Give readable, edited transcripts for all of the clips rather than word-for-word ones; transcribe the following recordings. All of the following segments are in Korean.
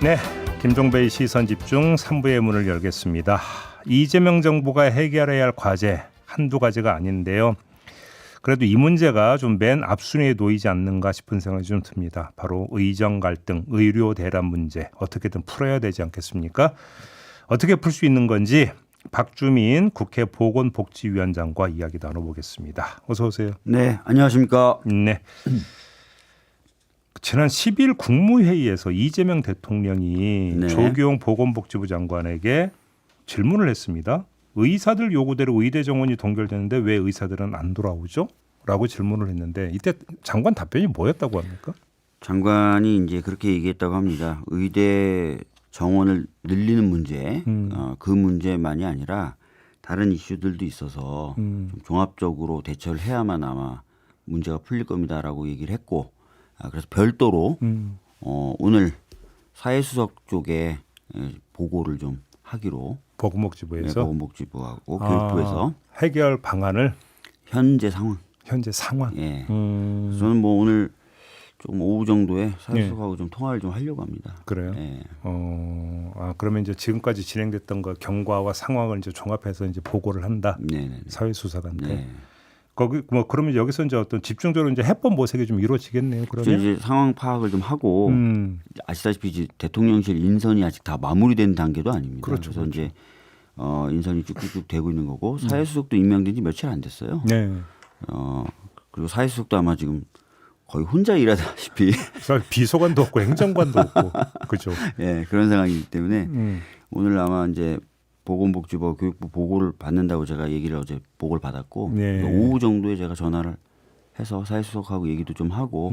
네, 김종배의 시선집중 3부의 문을 열겠습니다. 이재명 정부가 해결해야 할 과제 한두 가지가 아닌데요. 그래도 이 문제가 좀 맨 앞순위에 놓이지 않는가 싶은 생각이 좀 듭니다. 바로 의정 갈등, 의료 대란 문제 어떻게든 풀어야 되지 않겠습니까? 어떻게 풀 수 있는 건지 박주민 국회 보건복지위원장과 이야기 나눠보겠습니다. 어서 오세요. 네, 안녕하십니까. 네. 지난 10일 국무회의에서 이재명 대통령이 네. 조규용 보건복지부 장관에게 질문을 했습니다. 의사들 요구대로 의대 정원이 동결되는데 왜 의사들은 안 돌아오죠? 라고 질문을 했는데 이때 장관 답변이 뭐였다고 합니까? 장관이 이제 그렇게 얘기했다고 합니다. 의대 정원을 늘리는 문제, 그 문제만이 아니라 다른 이슈들도 있어서 좀 종합적으로 대처를 해야만 아마 문제가 풀릴 겁니다라고 얘기를 했고, 그래서 별도로 오늘 사회수석 쪽에 보고를 좀 하기로 보건복지부에서 네, 보건복지부하고 교육부에서 해결 방안을 현재 상황. 예. 저는 뭐 오늘 좀 오후 정도에 사회수석하고 좀 통화를 좀 하려고 합니다. 그래요? 예. 그러면 이제 지금까지 진행됐던 거 경과와 상황을 이제 종합해서 이제 보고를 한다. 네네. 사회수석한테. 네. 거기 뭐 그러면 여기서 이제 어떤 집중적으로 이제 해법 모색이 좀 이루어지겠네요. 그러면 이제 상황 파악을 좀 하고 아시다시피 이제 대통령실 인선이 아직 다 마무리된 단계도 아닙니다. 그렇죠, 그래서 이제 인선이 쭉쭉쭉 되고 있는 거고 사회수석도 임명된 지 며칠 안 됐어요. 네. 그리고 사회수석도 아마 지금 거의 혼자 일하다시피 비서관도 없고 행정관도 없고 그죠. 예, 그런 상황이기 때문에 오늘 아마 이제 보건복지부 교육부 보고를 받는다고 제가 얘기를 어제 보고를 받았고 네. 오후 정도에 제가 전화를 해서 사회수석하고 얘기도 좀 하고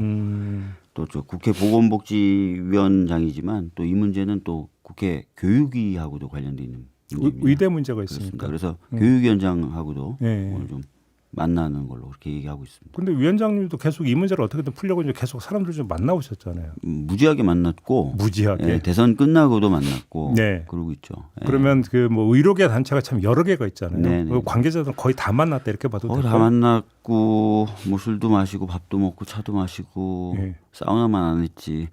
또 저 국회 보건복지위원장이지만 또 이 문제는 또 국회 교육위하고도 관련돼 있는 문제입니다. 의대 문제가 있으니까. 그래서 교육위원장하고도 네. 오늘 좀 만나는 걸로 그렇게 얘기하고 있습니다. 근데 위원장님도 계속 이 문제를 어떻게든 풀려고 이제 계속 사람들 좀 만나오셨잖아요. 무지하게 만났고 무지하게. 예, 대선 끝나고도 만났고 네. 그러고 있죠. 예. 그러면 그 뭐 의료계 단체가 참 여러 개가 있잖아요. 네네. 그 관계자들 거의 다 만났다 이렇게 봐도 될까요? 다 만났고 뭐 술도 마시고 밥도 먹고 차도 마시고 네. 사우나만 안 했지.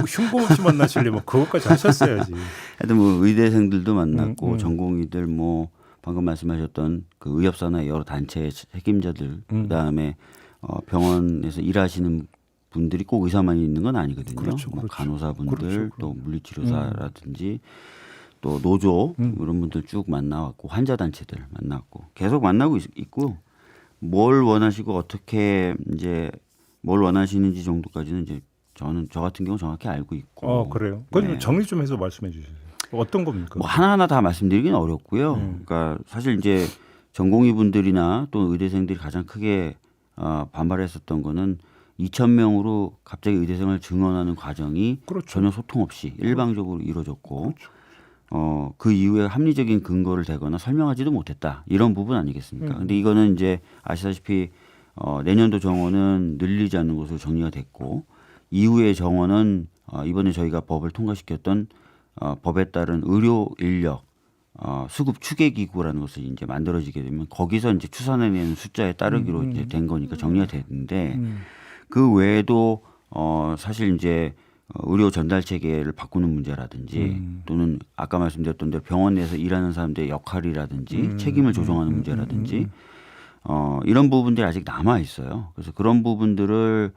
흉보 없이 만나시려면 그것까지 하셨어야지. 하여튼 뭐 의대생들도 만났고 전공의들 뭐 방금 말씀하셨던 그 의협사나 여러 단체의 책임자들 그다음에 병원에서 일하시는 분들이 꼭 의사만 있는 건 아니거든요. 그렇죠, 뭐 그렇죠. 간호사분들 그렇죠. 또 물리치료사라든지 또 노조 이런 분들 쭉 만나왔고 환자 단체들 만났고 계속 만나고 있고 뭘 원하시고 어떻게 이제 뭘 원하시는지 정도까지는 이제 저 같은 경우 정확히 알고 있고. 그래요. 그건 네. 정리 좀 해서 말씀해 주세요. 어떤 겁니까? 뭐 하나하나 다 말씀드리기는 어렵고요. 그러니까 사실 이제 전공의 분들이나 또 의대생들이 가장 크게 반발했었던 거는 2,000명으로 갑자기 의대생을 증원하는 과정이 그렇죠. 전혀 소통 없이 일방적으로 이루어졌고 그 이후에 합리적인 근거를 대거나 설명하지도 못했다. 이런 부분 아니겠습니까? 근데 이거는 이제 아시다시피 내년도 정원은 늘리지 않는 것으로 정리가 됐고 이후의 정원은 이번에 저희가 법을 통과시켰던 법에 따른 의료 인력 수급 추계 기구라는 것을 이제 만들어지게 되면 거기서 이제 추산해내는 숫자에 따르기로 이제 된 거니까 정리가 됐는데 그 외에도 사실 이제 의료 전달 체계를 바꾸는 문제라든지 또는 아까 말씀드렸던 대로 병원 내에서 일하는 사람들의 역할이라든지 책임을 조정하는 문제라든지 이런 부분들이 아직 남아 있어요. 그래서 그런 부분들을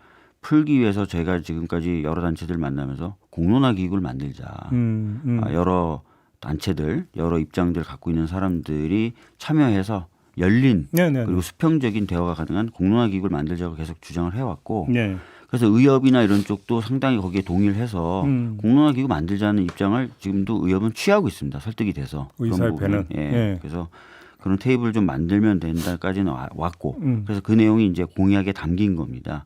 풀기 위해서 저희가 지금까지 여러 단체들 만나면서 공론화 기구를 만들자. 여러 단체들, 여러 입장들 갖고 있는 사람들이 참여해서 열린 그리고 수평적인 대화가 가능한 공론화 기구를 만들자고 계속 주장을 해왔고 네. 그래서 의협이나 이런 쪽도 상당히 거기에 동의를 해서 공론화 기구 만들자는 입장을 지금도 의협은 취하고 있습니다. 설득이 돼서. 의사협회는. 예. 그래서 그런 테이블을 좀 만들면 된다까지는 왔고 그래서 그 내용이 이제 공약에 담긴 겁니다.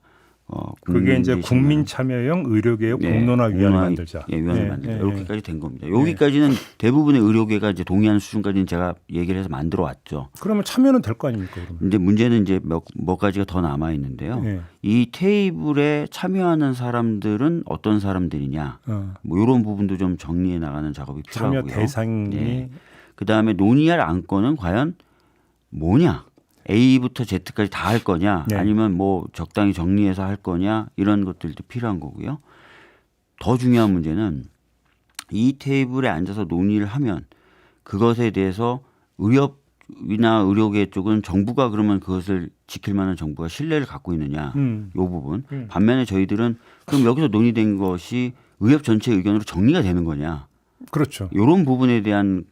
그게 이제 국민 참여형 의료개혁 공론화위원회 만들자. 위원회 만들자. 이렇게까지 된 겁니다. 여기까지는 대부분의 의료계가 이제 동의하는 수준까지는 제가 얘기를 해서 만들어 왔죠. 그러면 참여는 될 거 아닙니까? 그러면. 근데 문제는 이제 몇 가지가 더 남아 있는데요. 이 테이블에 참여하는 사람들은 어떤 사람들이냐, 뭐 이런 부분도 좀 정리해 나가는 작업이 필요하고요. 참여 대상이. 그 다음에 논의할 안건은 과연 뭐냐? A부터 Z까지 다 할 거냐 아니면 뭐 적당히 정리해서 할 거냐 이런 것들도 필요한 거고요. 더 중요한 문제는 이 테이블에 앉아서 논의를 하면 그것에 대해서 의협이나 의료계 쪽은 정부가 그러면 그것을 지킬 만한 정부가 신뢰를 갖고 있느냐 이 부분. 반면에 저희들은 그럼 여기서 논의된 것이 의협 전체 의견으로 정리가 되는 거냐. 그렇죠. 이런 부분에 대한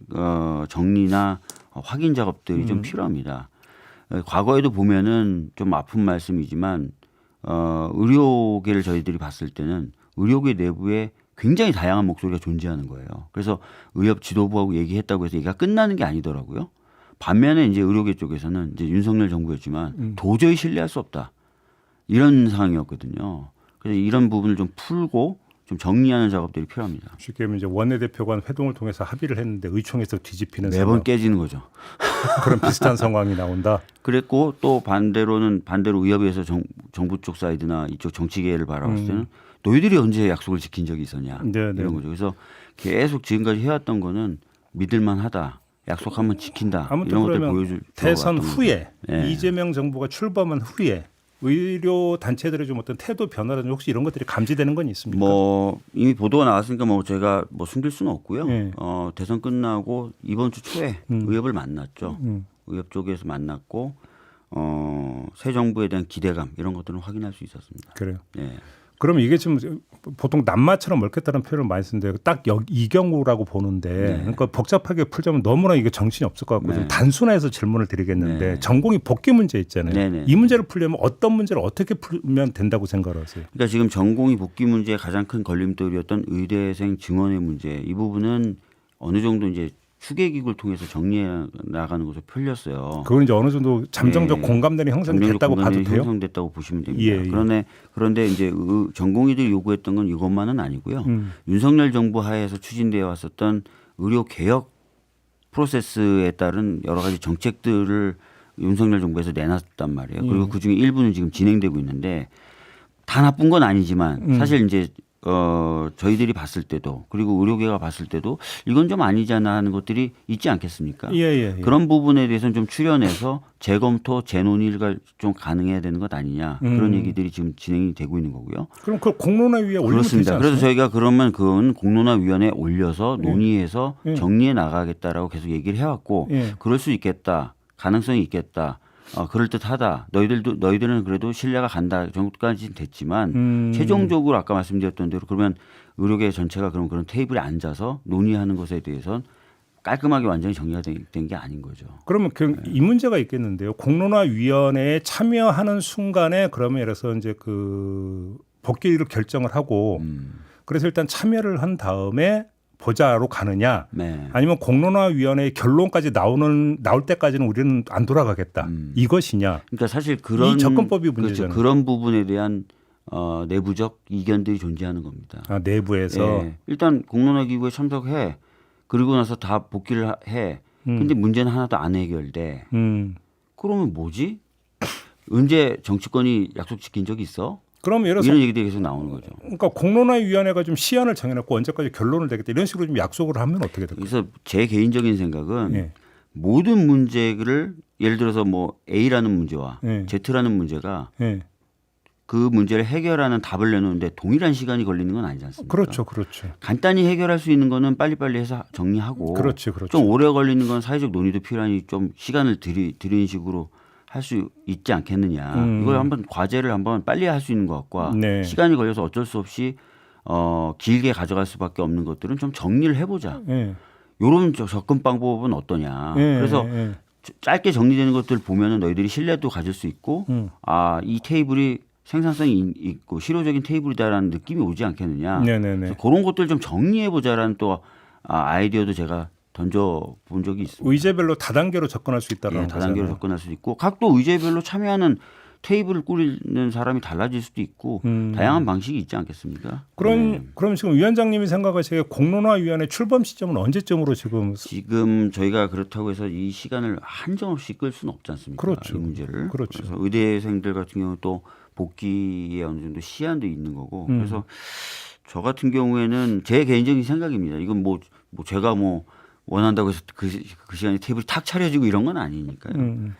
정리나 확인 작업들이 좀 필요합니다. 과거에도 보면은 좀 아픈 말씀이지만 의료계를 저희들이 봤을 때는 의료계 내부에 굉장히 다양한 목소리가 존재하는 거예요. 그래서 의협 지도부하고 얘기했다고 해서 얘기가 끝나는 게 아니더라고요. 반면에 이제 의료계 쪽에서는 이제 윤석열 정부였지만 도저히 신뢰할 수 없다. 이런 상황이었거든요. 그래서 이런 부분을 좀 풀고 좀 정리하는 작업들이 필요합니다. 쉽게 말하면 이제 원내대표 간 회동을 통해서 합의를 했는데 의총에서 뒤집히는 매번 상황. 깨지는 거죠. 그런 비슷한 상황이 나온다. 그랬고 또 반대로 의협에서 정부 쪽 사이드나 이쪽 정치계를 바라봤을 때는 너희들이 언제 약속을 지킨 적이 있었냐 이런 거죠. 그래서 계속 지금까지 해왔던 거는 믿을만하다. 약속하면 지킨다. 아무튼 이런 것들 그러면 보여줄 대선 후에 네. 이재명 정부가 출범한 후에 의료 단체들의 좀 어떤 태도 변화라든지 혹시 이런 것들이 감지되는 건 있습니까? 뭐 이미 보도가 나왔으니까 뭐 제가 뭐 숨길 수는 없고요. 네. 대선 끝나고 이번 주 초에 의협을 만났죠. 의협 쪽에서 만났고 새 정부에 대한 기대감 이런 것들은 확인할 수 있었습니다. 그래요. 네. 그러면 이게 지금 보통 낱마처럼 먹겠다는 표현을 많이 쓰는데 딱 이 경우라고 보는데 네. 그러니까 복잡하게 풀자면 너무나 이게 정신이 없을 것 같고 네. 좀 단순화해서 질문을 드리겠는데 네. 전공의 복귀 문제 있잖아요. 네, 네. 이 문제를 풀려면 어떤 문제를 어떻게 풀면 된다고 생각하세요? 그러니까 지금 전공의 복귀 문제의 가장 큰 걸림돌이었던 의대생 증원의 문제 이 부분은 어느 정도 이제 추계기구를 통해서 정리해 나가는 것으로 풀렸어요. 그건 이제 어느 정도 잠정적 네. 공감대이 형성됐다고 봐도 돼요? 형성됐다고 보시면 됩니다. 예, 예. 그런데 이제 전공의들이 요구했던 건 이것만은 아니고요. 윤석열 정부 하에서 추진되어 왔었던 의료 개혁 프로세스에 따른 여러 가지 정책들을 윤석열 정부에서 내놨단 말이에요. 그리고 그중에 일부는 지금 진행되고 있는데 다 나쁜 건 아니지만 사실 이제 저희들이 봤을 때도 그리고 의료계가 봤을 때도 이건 좀 아니잖아 하는 것들이 있지 않겠습니까? 예. 그런 부분에 대해서는 좀 추려내서 재검토, 재논의가 좀 가능해야 되는 것 아니냐 그런 얘기들이 지금 진행이 되고 있는 거고요. 그럼 그걸 공론화위에 올리면 되지 그렇습니다. 않습니까? 그래서 저희가 그러면 그건 공론화위원회에 올려서 논의해서 정리해 나가겠다라고 계속 얘기를 해왔고 그럴 수 있겠다. 가능성이 있겠다. 그럴듯하다. 너희들은 그래도 신뢰가 간다 정도까지는 됐지만 최종적으로 아까 말씀드렸던 대로 그러면 의료계 전체가 그런 테이블에 앉아서 논의하는 것에 대해서는 깔끔하게 완전히 정리가 된 게 아닌 거죠. 그러면 이 문제가 있겠는데요. 공론화위원회에 참여하는 순간에 그러면 예를 들어서 이제 그 복귀를 결정을 하고 그래서 일단 참여를 한 다음에 보자로 가느냐 네. 아니면 공론화위원회 결론까지 나올 때까지는 우리는 안 돌아가겠다 이것이냐. 그러니까 사실 이 접근법이 문제잖아요. 그렇죠. 그런 부분에 대한 내부적 이견들이 존재하는 겁니다. 내부에서. 예. 일단 공론화 기구에 참석해. 그리고 나서 다 복귀를 해. 근데 문제는 하나도 안 해결돼. 그러면 뭐지? 언제 정치권이 약속 지킨 적이 있어? 그럼 예를 들어서 이런 얘기들이 계속 나오는 거죠. 그러니까 공론화위원회가 좀 시한을 정해놓고 언제까지 결론을 내겠다 이런 식으로 좀 약속을 하면 어떻게 될까요? 그래서 제 개인적인 생각은 예. 모든 문제를 예를 들어서 뭐 A라는 문제와 예. Z라는 문제가 예. 그 문제를 해결하는 답을 내놓는데 동일한 시간이 걸리는 건 아니지 않습니까? 그렇죠. 간단히 해결할 수 있는 거는 빨리빨리 해서 정리하고 그렇죠. 좀 오래 걸리는 건 사회적 논의도 필요하니 좀 시간을 들이는 식으로 할 수 있지 않겠느냐. 이걸 한번 과제를 한번 빨리 할 수 있는 것과 네. 시간이 걸려서 어쩔 수 없이 길게 가져갈 수밖에 없는 것들은 좀 정리를 해보자. 예. 이런 접근 방법은 어떠냐. 예. 그래서 예. 짧게 정리되는 것들 보면은 너희들이 신뢰도 가질 수 있고 이 테이블이 생산성이 있고 실효적인 테이블이다라는 느낌이 오지 않겠느냐. 네네네. 그래서 그런 것들 좀 정리해보자라는 또 아이디어도 제가 던져본 적이 있습니다. 의제별로 다단계로 접근할 수 있다는 다단계로 접근할 수 있고 각도 의제별로 참여하는 테이블을 꾸리는 사람이 달라질 수도 있고 다양한 방식이 있지 않겠습니까? 그럼 지금 위원장님이 생각하시기에 공론화위원회 출범 시점은 언제쯤으로 지금 저희가 그렇다고 해서 이 시간을 한정없이 끌 수는 없지 않습니까? 그렇죠. 이 문제를. 그렇죠. 그래서 의대생들 같은 경우 또 복귀에 어느 정도 시한도 있는 거고 그래서 저 같은 경우에는 제 개인적인 생각입니다. 이건 뭐 제가 원한다고 해서 그 시간에 테이블이 탁 차려지고 이런 건 아니니까요.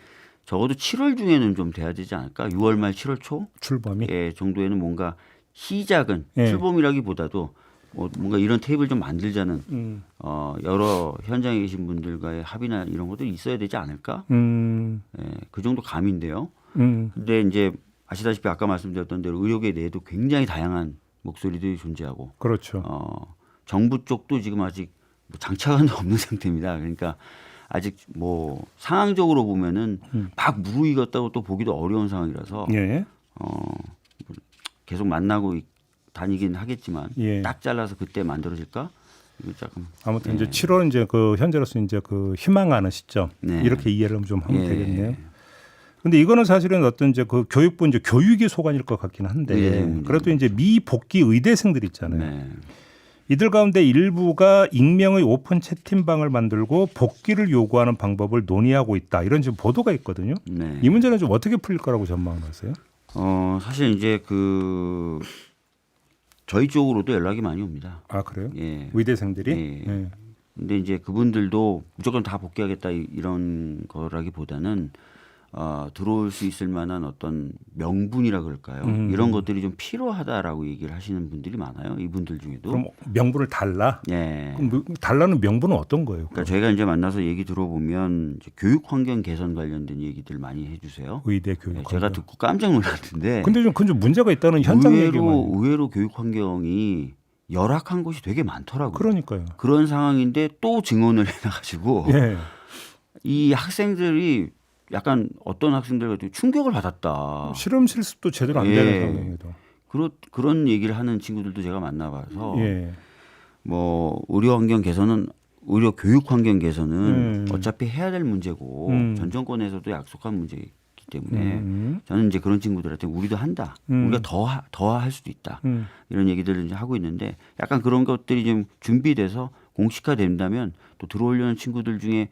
적어도 7월 중에는 좀 돼야 되지 않을까? 6월 말 7월 초 출범이 정도에는 뭔가 시작은 예. 출범이라기보다도 뭐 뭔가 이런 테이블 좀 만들자는 여러 현장에 계신 분들과의 합의나 이런 것도 있어야 되지 않을까? 예, 그 정도 감인데요. 근데 이제 아시다시피 아까 말씀드렸던 대로 의료계 내에도 굉장히 다양한 목소리들이 존재하고, 그렇죠. 정부 쪽도 지금 아직 뭐 장차관도 없는 상태입니다. 그러니까 아직 뭐 상황적으로 보면은 막 무르익었다고 또 보기도 어려운 상황이라서 예. 계속 만나고 다니긴 하겠지만 예. 딱 잘라서 그때 만들어질까? 이거 조금 아무튼 이제 7월 이제 그 현재로서 이제 그 희망하는 시점 네. 이렇게 이해를 좀 하면 예. 되겠네요. 근데 이거는 사실은 어떤 이제 그 교육부 이제 교육이 소관일 것 같긴 한데 예. 그래도 이제 미복귀 의대생들 있잖아요. 네. 이들 가운데 일부가 익명의 오픈 채팅방을 만들고 복귀를 요구하는 방법을 논의하고 있다. 이런 지금 보도가 있거든요. 네. 이 문제는 좀 어떻게 풀릴 거라고 전망하세요? 사실 이제 그 저희 쪽으로도 연락이 많이 옵니다. 아 그래요? 예. 의대생들이? 예. 예. 근데 이제 그분들도 무조건 다 복귀하겠다 이런 거라기보다는 들어올 수 있을 만한 어떤 명분이라 그럴까요? 이런 것들이 좀 필요하다라고 얘기를 하시는 분들이 많아요. 이분들 중에도. 그럼 명분을 달라? 예. 그럼 달라는 명분은 어떤 거예요? 그러니까 저희가 이제 만나서 얘기 들어보면 이제 교육 환경 개선 관련된 얘기들 많이 해주세요. 의대 교육. 예, 제가 듣고 깜짝 놀랐는데. 근데 좀 그건 좀 문제가 있다는 현장 얘기만. 의외로 교육 환경이 열악한 곳이 되게 많더라고요. 그러니까요. 그런 상황인데 또 증언을 해가지고 예. 이 학생들이 약간 어떤 학생들 같은 충격을 받았다. 실험 실습도 제대로 안 예. 되는 상황에도. 그런 얘기를 하는 친구들도 제가 만나봐서 예. 뭐 의료 환경 개선은 의료 교육 환경 개선은 어차피 해야 될 문제고 전 정권에서도 약속한 문제이기 때문에 저는 이제 그런 친구들한테 우리도 한다. 우리가 더 할 수도 있다. 이런 얘기들을 이제 하고 있는데 약간 그런 것들이 좀 준비돼서 공식화된다면 또 들어오려는 친구들 중에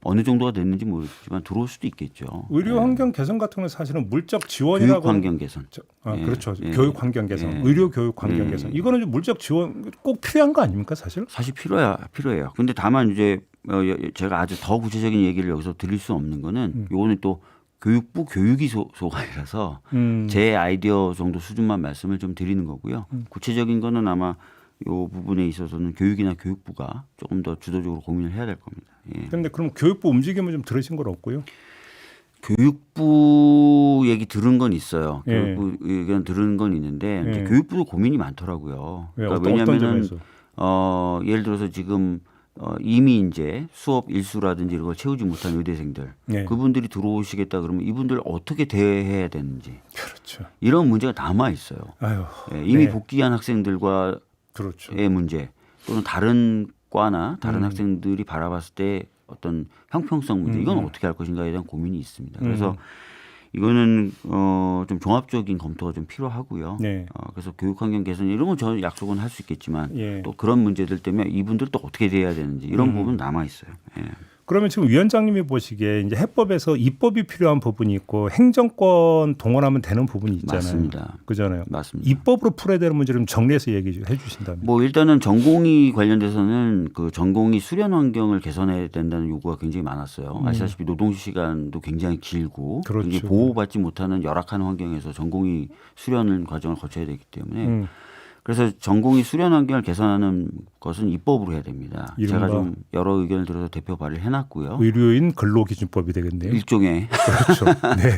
어느 정도가 됐는지 모르겠지만 들어올 수도 있겠죠. 의료 환경 개선 같은 건 사실은 물적 지원이라고. 교육 환경 개선. 아, 그렇죠. 예. 교육 환경 개선, 예. 의료 교육 환경 개선. 이거는 좀 물적 지원 꼭 필요한 거 아닙니까, 사실? 사실 필요해요. 근데 다만 이제 제가 아주 더 구체적인 얘기를 여기서 드릴 수 없는 거는 요거는 또 교육부 교육이 소관이라서 제 아이디어 정도 수준만 말씀을 좀 드리는 거고요. 구체적인 거는 아마 요 부분에 있어서는 교육이나 교육부가 조금 더 주도적으로 고민을 해야 될 겁니다. 예. 그런데 그럼 교육부 움직임은 좀 들으신 건 없고요? 교육부 얘기 들은 건 있어요. 예. 교육부 의견 들은 건 있는데 예. 이제 교육부도 고민이 많더라고요. 왜? 그러니까 어떤 왜냐하면은 점에서? 예를 들어서 지금 이미 이제 수업 일수라든지 이런 걸 채우지 못한 의대생들 예. 그분들이 들어오시겠다 그러면 이분들 어떻게 대해야 되는지 그렇죠. 이런 문제가 남아 있어요. 아유. 예, 이미 네. 복귀한 학생들과의 그렇죠. 문제 또는 다른 과나 다른 학생들이 바라봤을 때 어떤 형평성 문제 이건 어떻게 할 것인가에 대한 고민이 있습니다. 그래서 이거는 좀 종합적인 검토가 좀 필요하고요. 네. 그래서 교육 환경 개선 이런 건 저는 약속은 할 수 있겠지만 예. 또 그런 문제들 때문에 이분들 또 어떻게 대해야 되는지 이런 부분 남아 있어요. 예. 그러면 지금 위원장님이 보시기에 이제 해법에서 입법이 필요한 부분이 있고 행정권 동원하면 되는 부분이 있잖아요. 맞습니다. 그잖아요. 맞습니다. 입법으로 풀어야 되는 문제를 좀 정리해서 얘기해 주신다면. 뭐 일단은 전공의 관련돼서는 그 전공의 수련 환경을 개선해야 된다는 요구가 굉장히 많았어요. 아시다시피 노동 시간도 굉장히 길고 그렇죠. 굉장히 보호받지 못하는 열악한 환경에서 전공의 수련 과정을 거쳐야 되기 때문에 그래서 전공의 수련 환경을 개선하는 것은 입법으로 해야 됩니다. 이른바 제가 좀 여러 의견을 들어서 대표 발의를 해놨고요. 의료인 근로기준법이 되겠네요. 일종의 그렇죠. 네.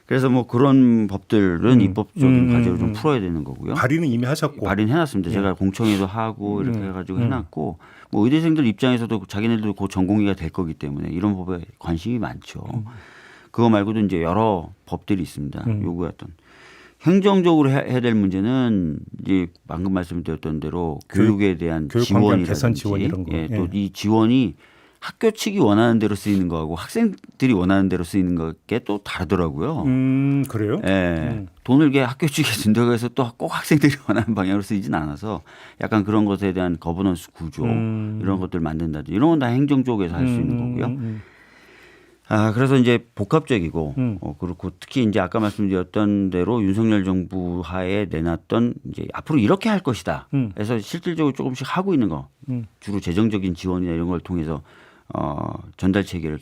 그래서 뭐 그런 법들은 입법적인 과제로 좀 풀어야 되는 거고요. 발의는 이미 하셨고. 발의는 해놨습니다. 제가 공청회도 하고 이렇게 해가지고 해놨고 뭐 의대생들 입장에서도 자기네들도 곧 전공의가 될 거기 때문에 이런 법에 관심이 많죠. 그거 말고도 이제 여러 법들이 있습니다. 요구했던 행정적으로 해야 될 문제는 이제 방금 말씀드렸던 대로 교육에 대한 교육 환경 지원이라든지 개선 지원 이런 거. 또 이 지원이 학교 측이 원하는 대로 쓰이는 거하고 학생들이 원하는 대로 쓰이는 게 또 다르더라고요. 그래요? 예. 돈을 이게 학교 측에 준다고 해서 또 꼭 학생들이 원하는 방향으로 쓰이진 않아서 약간 그런 것에 대한 거버넌스 구조 이런 것들 만든다든지 이런 건 다 행정 쪽에서 할 수 있는 거고요. 그래서 이제 복합적이고 그렇고 특히 이제 아까 말씀드렸던 대로 윤석열 정부 하에 내놨던 이제 앞으로 이렇게 할 것이다. 그래서 실질적으로 조금씩 하고 있는 거 주로 재정적인 지원이나 이런 걸 통해서 전달 체계를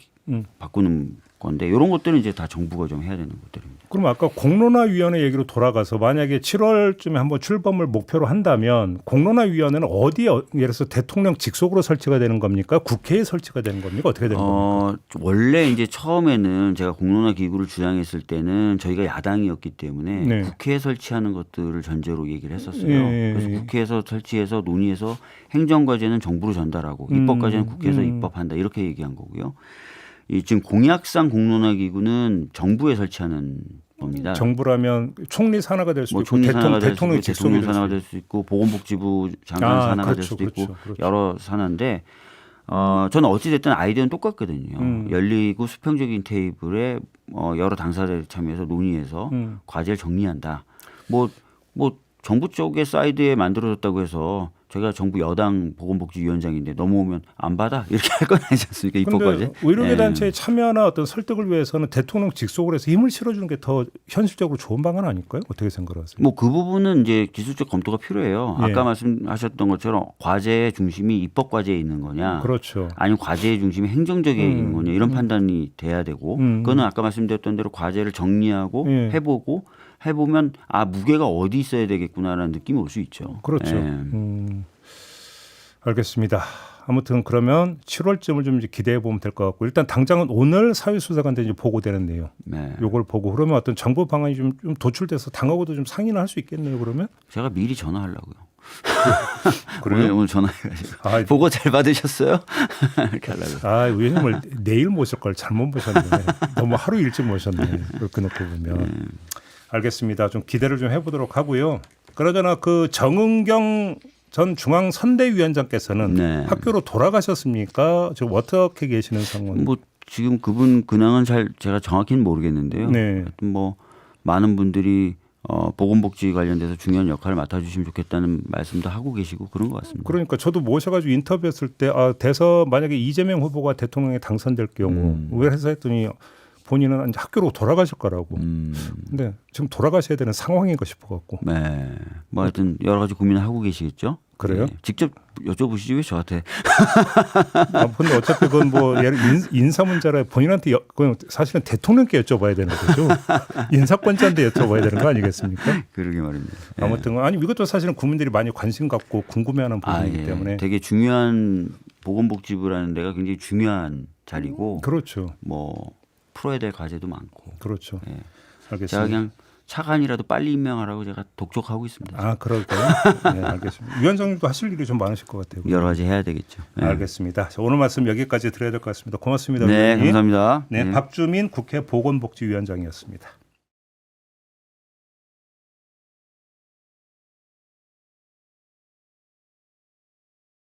바꾸는 건데 이런 것들은 이제 다 정부가 좀 해야 되는 것들입니다. 그럼 아까 공론화위원회 얘기로 돌아가서 만약에 7월쯤에 한번 출범을 목표로 한다면 공론화위원회는 어디에 예를 들어서 대통령 직속으로 설치가 되는 겁니까? 국회에 설치가 되는 겁니까? 어떻게 되는 겁니까? 원래 이제 처음에는 제가 공론화 기구를 주장했을 때는 저희가 야당이었기 때문에 네. 국회에 설치하는 것들을 전제로 얘기를 했었어요. 예. 그래서 국회에서 설치해서 논의해서 행정과제는 정부로 전달하고 입법과제는 국회에서 입법한다 이렇게 얘기한 거고요. 이 지금 공약상 공론화 기구는 정부에 설치하는 겁니다. 정부라면 총리 산하가 될 수도 뭐 있고 총리 산하가 될 수도 대통령 있고 직속이 대통령 산하가 될 수도 있고 보건복지부 장관 산하가 될 수도 있고 여러 산하인데 저는 어찌 됐든 아이디어는 똑같거든요. 열리고 수평적인 테이블에 여러 당사자들이 참여해서 논의해서 과제를 정리한다. 뭐 정부 쪽의 사이드에 만들어졌다고 해서 제가 정부 여당 보건복지위원장인데 넘어오면 안 받아 이렇게 할 건 아니지 않습니까? 입법과제. 의료계 단체의 참여나 어떤 설득을 위해서는 대통령 직속으로 해서 힘을 실어주는 게 더 현실적으로 좋은 방안 아닐까요? 어떻게 생각하세요? 뭐 그 부분은 이제 기술적 검토가 필요해요. 예. 아까 말씀하셨던 것처럼 과제의 중심이 입법과제에 있는 거냐, 그렇죠. 아니면 과제의 중심이 행정적에 있는 거냐 이런 판단이 돼야 되고 그거는 아까 말씀드렸던 대로 과제를 정리하고 예. 해보면 무게가 어디 있어야 되겠구나라는 느낌이 올 수 있죠. 그렇죠. 예. 알겠습니다. 아무튼 그러면 7월쯤을 좀 이제 기대해 보면 될 것 같고 일단 당장은 오늘 사회수사관대 이제 보고되는 내용. 네. 요걸 보고 그러면 어떤 정부 방안이 좀 도출돼서 당하고도 좀 상의를 할 수 있겠네요. 그러면 제가 미리 전화하려고요. 그래요? 오늘 전화해가지고 아, 보고 잘 받으셨어요? 이렇게 하려고. 의원님을 내일 모실 걸 잘못 모셨네. 너무 하루 일찍 모셨네. 그렇게 놓고 보면. 알겠습니다. 좀 기대를 좀 해보도록 하고요. 그러잖아 그 정은경 전 중앙선대위원장께서는 네. 학교로 돌아가셨습니까? 지금 어떻게 계시는 상황? 뭐 지금 그분 근황은 제가 정확히는 모르겠는데요. 네. 하여튼 뭐 많은 분들이 보건복지 관련돼서 중요한 역할을 맡아주시면 좋겠다는 말씀도 하고 계시고 그런 것 같습니다. 그러니까 저도 모셔가지고 인터뷰했을 때 대선 만약에 이재명 후보가 대통령에 당선될 경우 왜 해서 했더니 본인은 이제 학교로 돌아가실 거라고. 근데 지금 돌아가셔야 되는 상황인가 싶어갖고. 네. 뭐 하여튼 여러 가지 고민을 하고 계시겠죠. 그래요? 네. 직접 여쭤보시지 왜 저한테. 근데 어차피 그건 뭐 예를 인사 문제라 본인한테 그건 사실은 대통령께 여쭤봐야 되는 거죠. 인사권자한테 여쭤봐야 되는 거 아니겠습니까? 그러게 말입니다. 아무튼 이것도 사실은 국민들이 많이 관심 갖고 궁금해하는 부분이기 때문에. 되게 중요한 보건복지부라는 데가 굉장히 중요한 자리고. 그렇죠. 뭐 풀어야 될 과제도 많고. 그렇죠. 네. 알겠습니다. 제가 그냥 차관이라도 빨리 임명하라고 제가 독촉하고 있습니다. 그럴까요? 네, 알겠습니다. 위원장님도 하실 일이 좀 많으실 것 같아요. 여러 가지 해야 되겠죠. 네. 알겠습니다. 자, 오늘 말씀 여기까지 드려야 될 것 같습니다. 고맙습니다. 네, 위원님. 감사합니다. 네, 박주민 국회 보건복지위원장이었습니다.